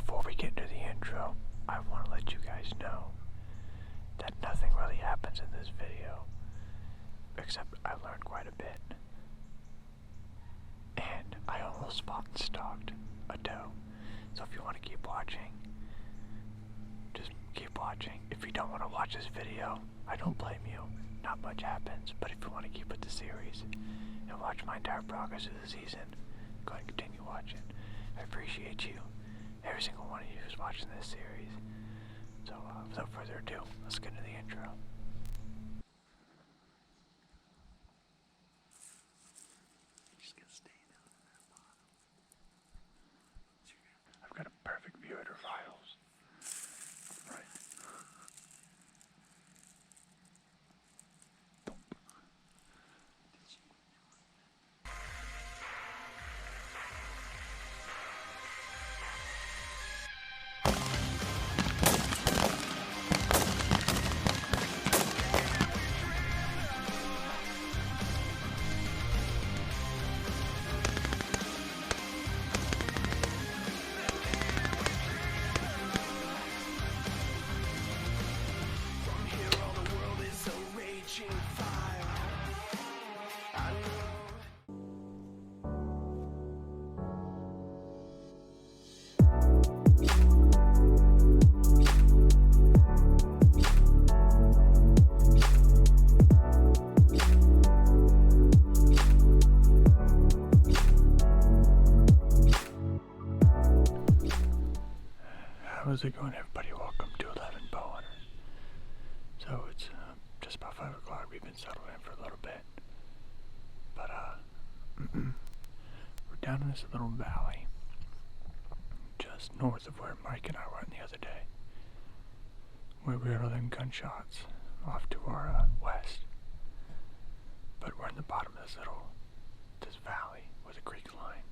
Before we get into the intro, I want to let you guys know that nothing really happens in this video, except I learned quite a bit. And I almost spot and stalked a doe. So if you want to keep watching, just keep watching. If you don't want to watch this video, I don't blame you. Not much happens, but if you want to keep with the series and watch my entire progress of the season, go ahead and continue watching. I appreciate you, every single one of you who's watching this series. So without further ado, let's get into the intro. I've got a perfect view at her files. Right. How's it going, everybody? Welcome to 11 Bowhunters. So it's just about 5 o'clock. We've been settled in for a little bit, but we're down in this little valley just north of where Mike and I went the other day, where we were hearing gunshots off to our west. But we're in the bottom of this valley with a creek line,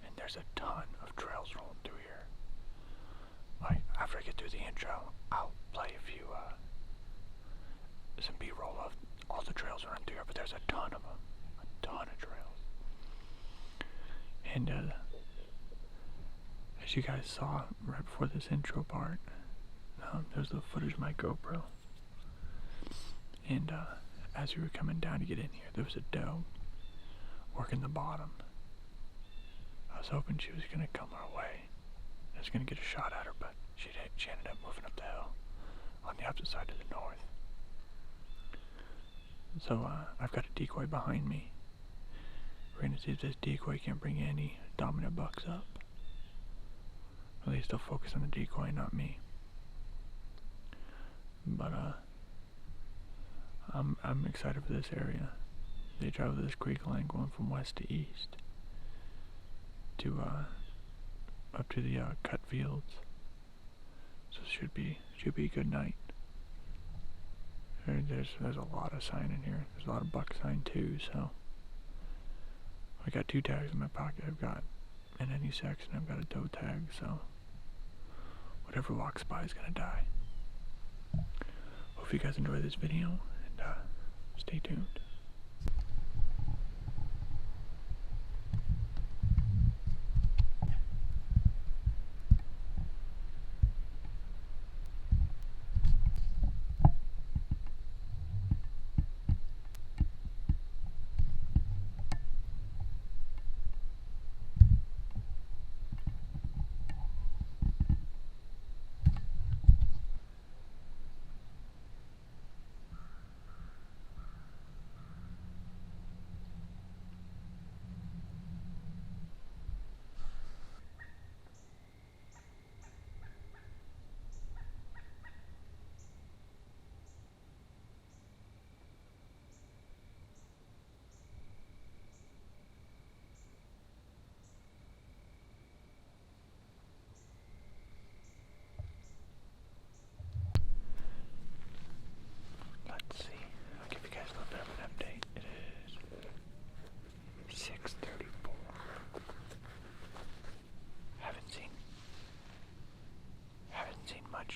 and there's a ton of trails rolling through here. Like, after I get through the intro, I'll play a few, some B-roll of all the trails around through here, but there's a ton of them. A ton of trails. And, as you guys saw right before this intro part, there's the footage of my GoPro. And, as we were coming down to get in here, there was a doe working the bottom. I was hoping she was going to come our way. I was going to get a shot at her, but she ended up moving up the hill on the opposite side to the north. So I've got a decoy behind me. We're going to see if this decoy can bring any dominant bucks up. At least they'll focus on the decoy, not me. But I'm excited for this area. They travel this creek line going from west to east to up to the cut fields. So it should be a good night. There's a lot of sign in here. There's a lot of buck sign too. So I got 2 tags in my pocket. I've got an any section. I've got a doe tag. So whatever walks by is gonna die. Hope you guys enjoy this video and stay tuned.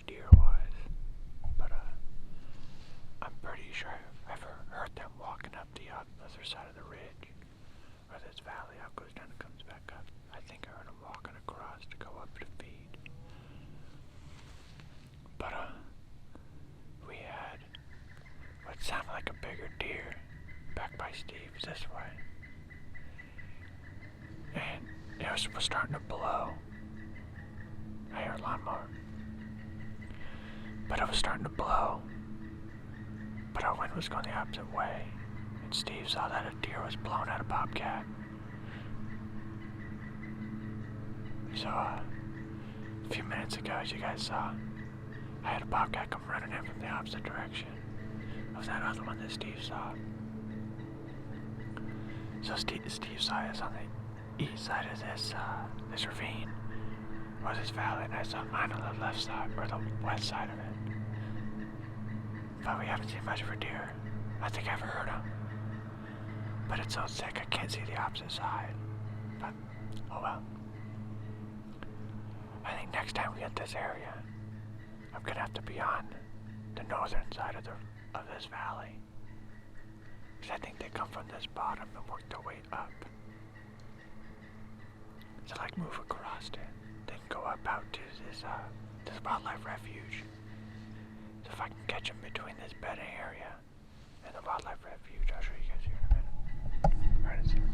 Deer-wise, but I'm pretty sure I've heard them walking up the other side of the ridge, or this valley. How it goes down and comes back up. I think I heard them walking across to go up to feed. was this way. And it was starting to blow. I hear a lawnmower. But it was starting to blow. But our wind was going the opposite way. And Steve saw that a deer was blowing at a bobcat. So, a few minutes ago, as you guys saw, I had a bobcat come running in from the opposite direction of that other one that Steve saw. So Steve saw us on the east side of this ravine, or this valley, and I saw mine on the left side, or the west side of it. But we haven't seen much of a deer. I think I've heard him. But it's so thick I can't see the opposite side. But, oh well. I think next time we hit this area, I'm gonna have to be on the northern side of this valley. Because I think they come from this bottom and work their way up. So like move across it, then go up out to this wildlife refuge. So if I can catch them between this bedding area and the wildlife refuge, I'll show you guys here in a minute. Right, it's here.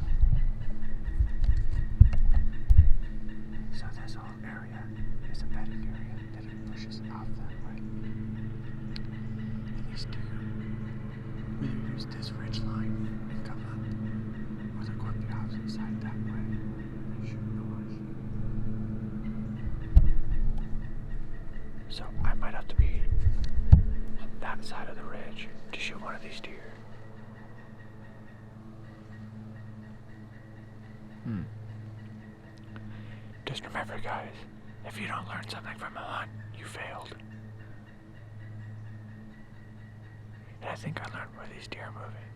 So this whole area is a bedding area that it pushes off that way. And these deer either use this ridge line and come up, or they go up the opposite side that way and shoot north. So I might have to be on that side of the ridge to shoot one of these deer. Just remember, guys, if you don't learn something from a hunt, you failed. And I think I learned where these deer are moving.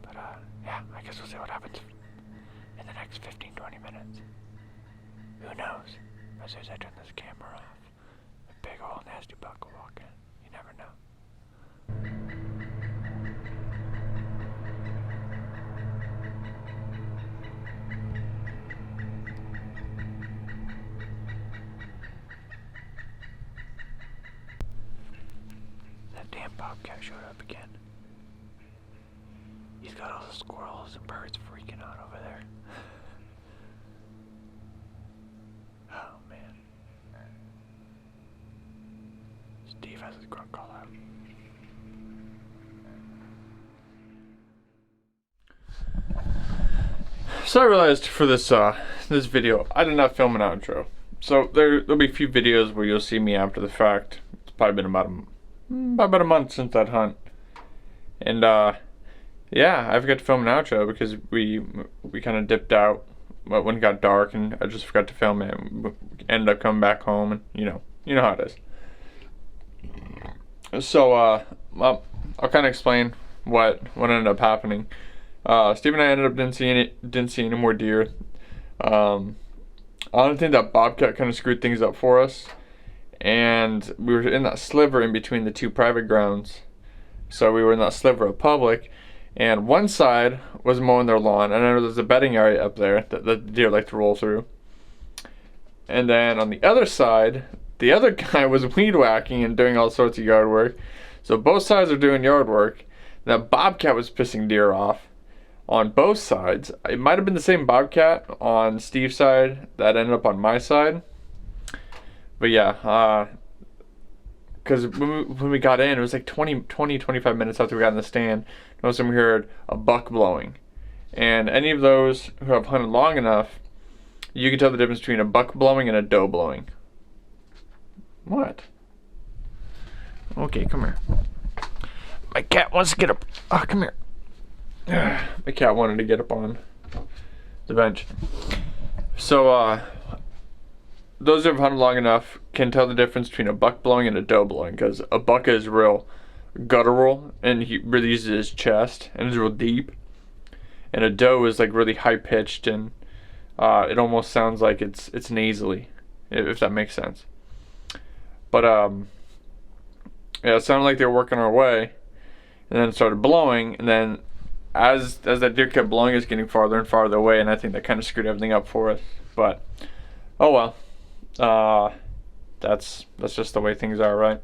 But, yeah, I guess we'll see what happens in the next 15-20 minutes. Who knows? As soon as I turn this camera off, a big old nasty buck will walk in. You never know. That damn bobcat showed up again. He's got all the squirrels and birds freaking out over there. Oh man. Steve has his grunt call out. So I realized for this this video, I did not film an outro. So there'll be a few videos where you'll see me after the fact. It's probably been about a month since that hunt. And yeah, I forgot to film an outro because we kind of dipped out when it got dark, and I just forgot to film it. We ended up coming back home, and you know how it is. So well, I'll kind of explain what ended up happening. Steve and I ended up didn't see any more deer. I don't think that bobcat kind of screwed things up for us, and we were in that sliver in between the two private grounds. So we were in that sliver of public, and one side was mowing their lawn, and then there's a bedding area up there that the deer like to roll through. And then on the other side, the other guy was weed whacking and doing all sorts of yard work. So both sides are doing yard work. That bobcat was pissing deer off on both sides. It might have been the same bobcat on Steve's side that ended up on my side. But yeah, because when we got in, it was like 25 minutes after we got in the stand, all of a sudden we heard a buck blowing. And any of those who have hunted long enough, you can tell the difference between a buck blowing and a doe blowing. What? Okay, come here. My cat wants to get up. Oh, come here. My cat wanted to get up on the bench. So, those who have hunted long enough can tell the difference between a buck blowing and a doe blowing, because a buck is real guttural and he really uses his chest and is real deep, and a doe is like really high pitched and it almost sounds like it's nasally, if that makes sense. But yeah, it sounded like they were working our way, and then it started blowing, and then as that deer kept blowing, it's getting farther and farther away, and I think that kind of screwed everything up for us. But oh well, that's just the way things are, right?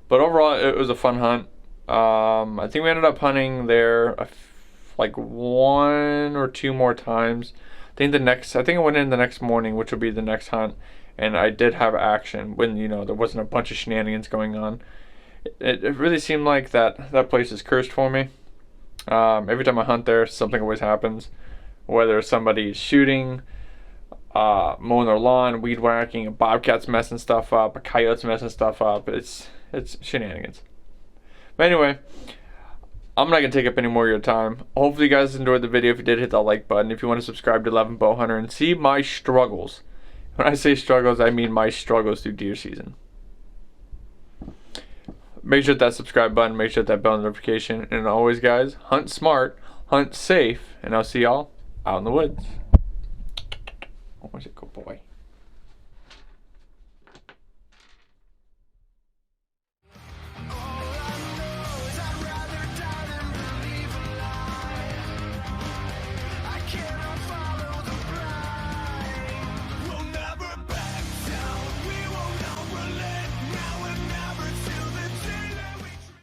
But overall, it was a fun hunt. I think we ended up hunting there like 1 or 2 more times. I think I went in the next morning, which would be the next hunt, and I did have action when, you know, there wasn't a bunch of shenanigans going on. It really seemed like that place is cursed for me. Every time I hunt there, something always happens. Whether somebody's shooting, mowing their lawn, weed whacking, a bobcat's messing stuff up, a coyote's messing stuff up. It's shenanigans. But anyway, I'm not going to take up any more of your time. Hopefully you guys enjoyed the video. If you did, hit that like button. If you want to subscribe to 11 Bowhunter and see my struggles. When I say struggles, I mean my struggles through deer season. Make sure that subscribe button, make sure that bell notification, and always guys, hunt smart, hunt safe, and I'll see y'all out in the woods. Oh, where's it go, boy?